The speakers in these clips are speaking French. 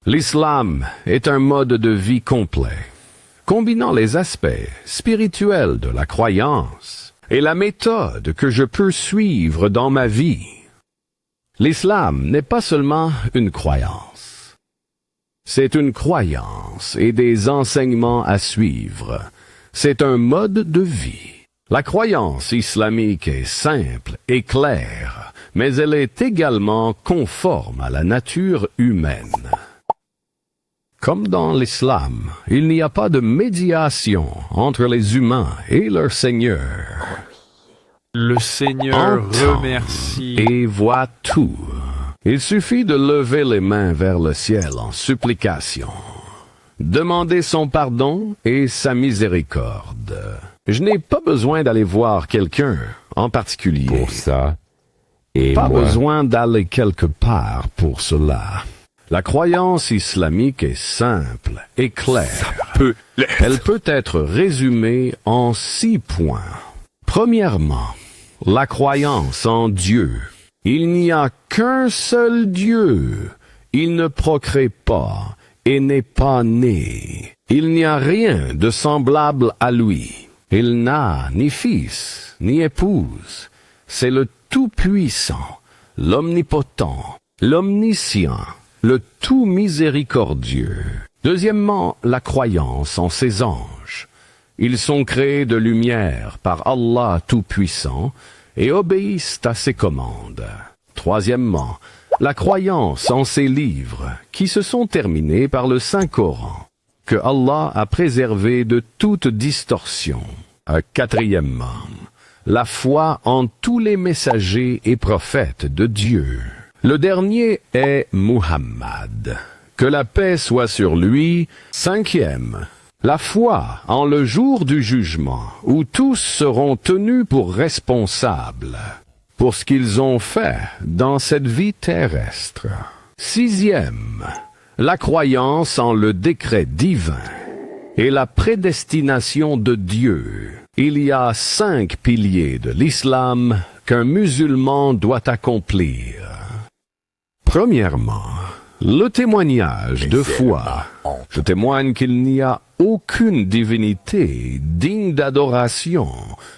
L'islam est un mode de vie complet, combinant les aspects spirituels de la croyance et la méthode que je peux suivre dans ma vie. L'islam n'est pas seulement une croyance. C'est une croyance et des enseignements à suivre. C'est un mode de vie. La croyance islamique est simple et claire, mais elle est également conforme à la nature humaine. Comme dans l'islam, il n'y a pas de médiation entre les humains et leur Seigneur. Le Seigneur Entend remercie. et voit tout. Il suffit de lever les mains vers le ciel en supplication, demander son pardon et sa miséricorde. Je n'ai pas besoin d'aller voir quelqu'un en particulier. Pour ça, et Pas moi, besoin d'aller quelque part pour cela. La croyance islamique est simple et claire. Elle peut être résumée en 6 points. Premièrement, la croyance en Dieu. Il n'y a qu'un seul Dieu. Il ne procrée pas et n'est pas né. Il n'y a rien de semblable à lui. Il n'a ni fils, ni épouse. C'est le Tout-Puissant, l'Omnipotent, l'Omniscient, le Tout Miséricordieux. Deuxièmement, la croyance en ses anges. Ils sont créés de lumière par Allah Tout-Puissant et obéissent à ses commandes. Troisièmement, la croyance en ses livres, qui se sont terminés par le Saint-Coran, que Allah a préservé de toute distorsion. Quatrièmement, la foi en tous les messagers et prophètes de Dieu. Le dernier est Muhammad. Que la paix soit sur lui. Cinquième, la foi en le jour du jugement, où tous seront tenus pour responsables pour ce qu'ils ont fait dans cette vie terrestre. Sixième, la croyance en le décret divin et la prédestination de Dieu. Il y a 5 piliers de l'islam qu'un musulman doit accomplir. Premièrement, le témoignage de foi. Je témoigne qu'il n'y a aucune divinité digne d'adoration,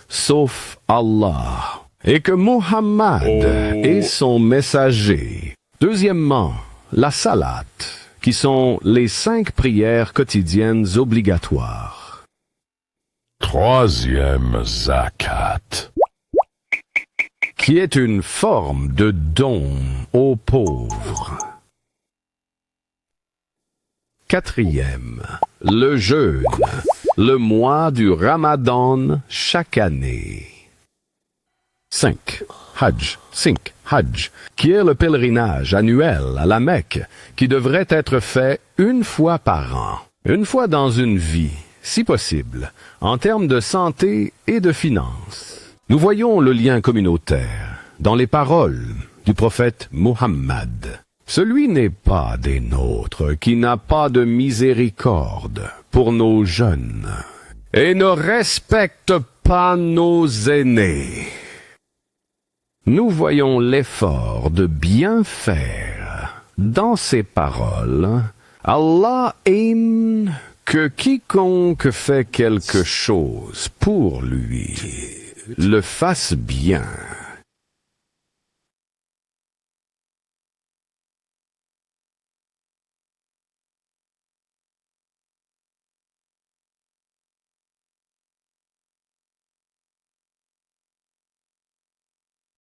sauf Allah, et que Muhammad est son messager. Deuxièmement, la salat, qui sont les 5 prières quotidiennes obligatoires. Troisième zakat. Qui est une forme de don aux pauvres. Quatrième, le jeûne, le mois du Ramadan chaque année. 5. Hajj, qui est le pèlerinage annuel à la Mecque, qui devrait être fait une fois par an, une fois dans une vie, si possible, en termes de santé et de finances. Nous voyons le lien communautaire dans les paroles du prophète Muhammad. Celui n'est pas des nôtres qui n'a pas de miséricorde pour nos jeunes et ne respecte pas nos aînés. Nous voyons l'effort de bien faire dans ces paroles. Allah aime que quiconque fait quelque chose pour lui le fasse bien.